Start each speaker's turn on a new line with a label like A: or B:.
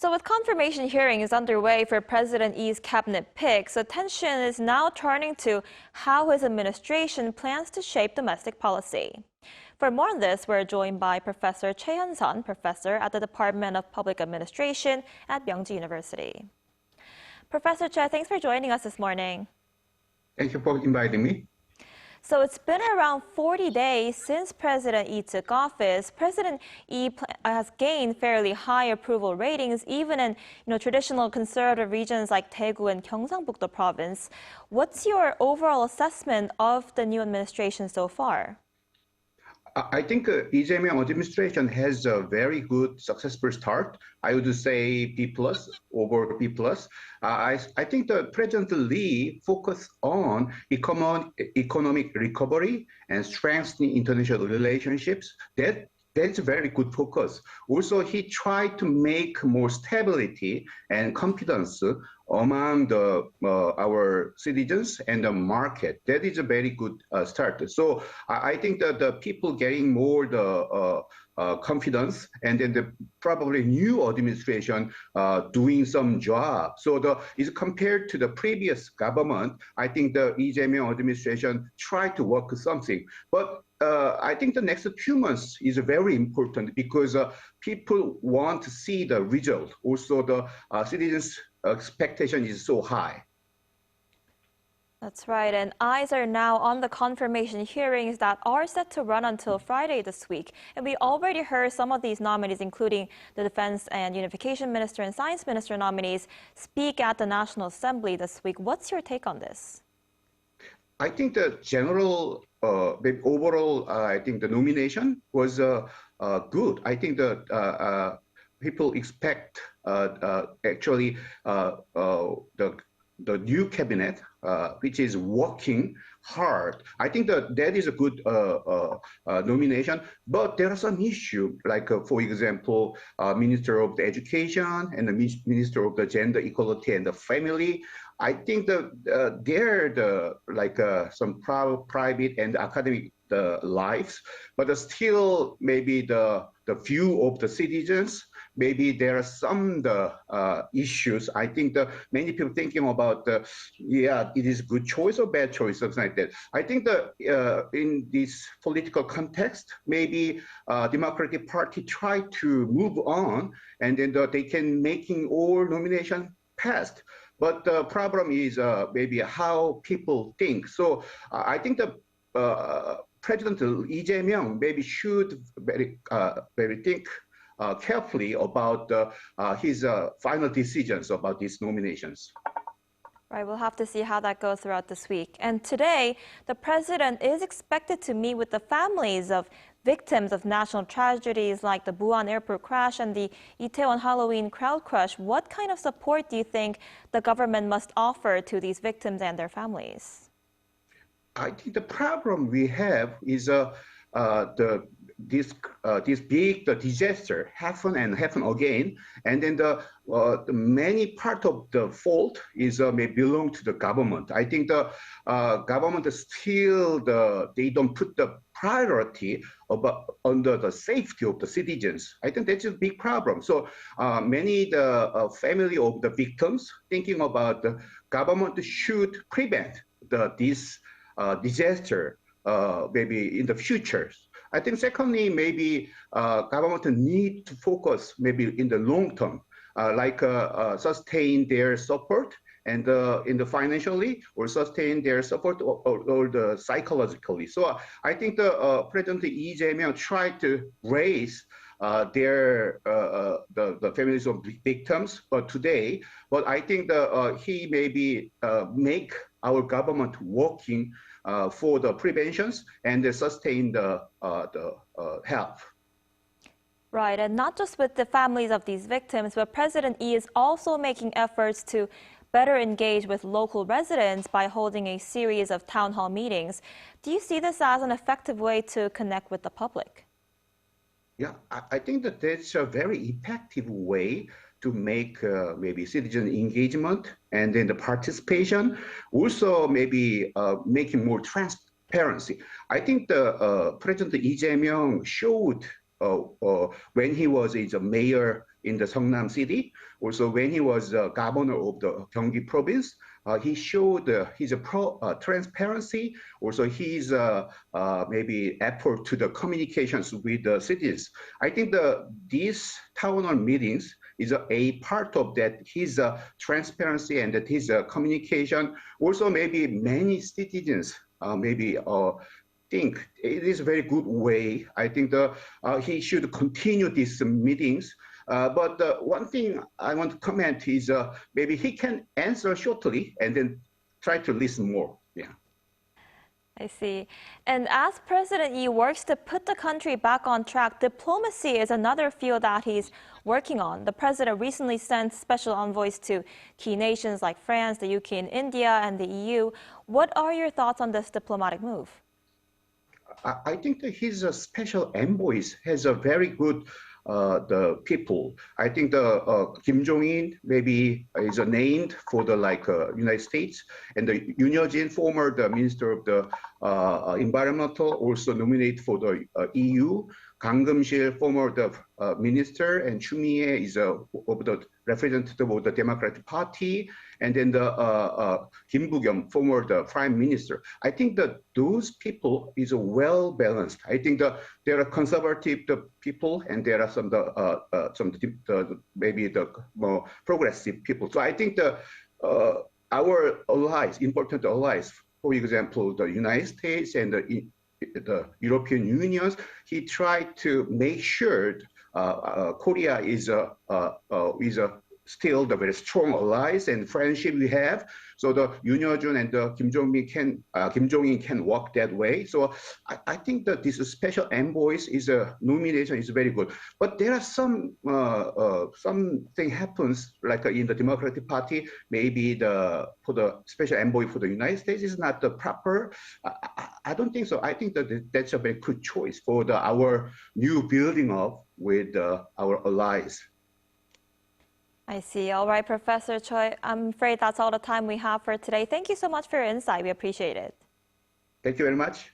A: So with confirmation hearings underway for President Lee's cabinet picks, attention is now turning to how his administration plans to shape domestic policy. For more on this, we're joined by Professor Choi Hyunsun, professor at the Department of Public Administration at Myongji University. Professor Choi, thanks for joining us this morning.
B: Thank you for inviting me.
A: So it's been around 40 days since President Lee took office. President Lee has gained fairly high approval ratings, even in traditional conservative regions like Daegu and Gyeongsangbuk-do province. What's your overall assessment of the new administration so far?
B: I think Lee Jae-myung administration has a very good, successful start. I would say B+, over B+. I think the President Lee focused on economic recovery and strengthening international relationships. That's a very good focus. Also, he tried to make more stability and confidence among our citizens and the market. That is a very good start. So I think that the people getting more confidence, and then the probably new administration doing some job. So is compared to the previous government, I think the Lee Jae-myung administration tried to work something. But I think the next 2 months is very important because people want to see the result. Also, the citizens' expectation is so high.
A: That's right, and eyes are now on the confirmation hearings that are set to run until Friday this week. And we already heard some of these nominees, including the Defense and Unification Minister and Science Minister nominees, speak at the National Assembly this week. What's your take on this?
B: I think the general, overall, I think the nomination was good. I think the people expect actually the new cabinet, which is working hard. I think that is a good nomination, but there are some issues, like, for example, Minister of the Education and the Minister of the Gender Equality and the Family. I think that they're some private and academic lives, but still maybe the view of the citizens, maybe there are some issues. I think many people thinking about it is good choice or bad choice, something like that. I think in this political context, maybe Democratic Party try to move on, and then they can making all nomination passed. But the problem is maybe how people think. So I think the President Lee Jae-myung maybe should very think carefully about his final decisions about these nominations.
A: Right, we'll have to see how that goes throughout this week. And today, the president is expected to meet with the families of victims of national tragedies like the Muan airport crash and the Itaewon Halloween crowd crush. What kind of support do you think the government must offer to these victims and their families?
B: I think the problem we have is this big disaster happen again, and then the many part of the fault is may belong to the government. I think the government still they don't put the priority under the safety of the citizens. I think that's a big problem. So many family of the victims thinking about the government should prevent this disaster maybe in the future. I think secondly, maybe government need to focus maybe in the long term, like sustain their support and in the financially, or sustain their support or the psychologically. So I think the President Lee Jae-myung tried to raise the families of victims today, but I think he maybe make our government working for the preventions and sustain the help.
A: Right, and not just with the families of these victims, but President Lee is also making efforts to better engage with local residents by holding a series of town hall meetings. Do you see this as an effective way to connect with the public?
B: Yeah, I think that's a very effective way to make maybe citizen engagement and then the participation, also maybe making more transparency. I think the President Lee Jae-myung showed when he was a mayor in the Seongnam city, Also, when he was governor of the Gyeonggi province, he showed his transparency, also his maybe effort to the communications with the cities. I think these town hall meetings is a part of that, his transparency and that his communication. Also, maybe many citizens maybe think it is a very good way. I think he should continue these meetings. But one thing I want to comment is maybe he can answer shortly and then try to listen more. Yeah.
A: I see. And as President Lee works to put the country back on track, diplomacy is another field that he's working on. The president recently sent special envoys to key nations like France, the UK, and India, and the EU. What are your thoughts on this diplomatic move?
B: I think that his special envoys has a very good the people. I think the Kim Jong-un maybe is named for the United States, and the Yoon Hyo-jin, former the Minister of the Environmental, also nominated for the EU. Kang Keum-sil, former the minister, and Chu Mi-ae is of the representative of the Democratic Party, and then the Kim Bu-kyum, former the prime minister. I think that those people is well balanced. I think there are conservative people, and there are some maybe the more progressive people. So I think our allies, important allies, for example, the United States and the European Union, he tried to make sure Korea is still the very strong allies and friendship we have. So the Yoon Hyo-jin and the Kim Jong-un can walk that way. So I think that this special envoys is a nomination is very good. But there are something happens like in the Democratic Party. Maybe for the special envoy for the United States is not the proper. I don't think so. I think that that's a very good choice for our new building up with our allies.
A: I see. All right, Professor Choi, I'm afraid that's all the time we have for today. Thank you so much for your insight. We appreciate it.
B: Thank you very much.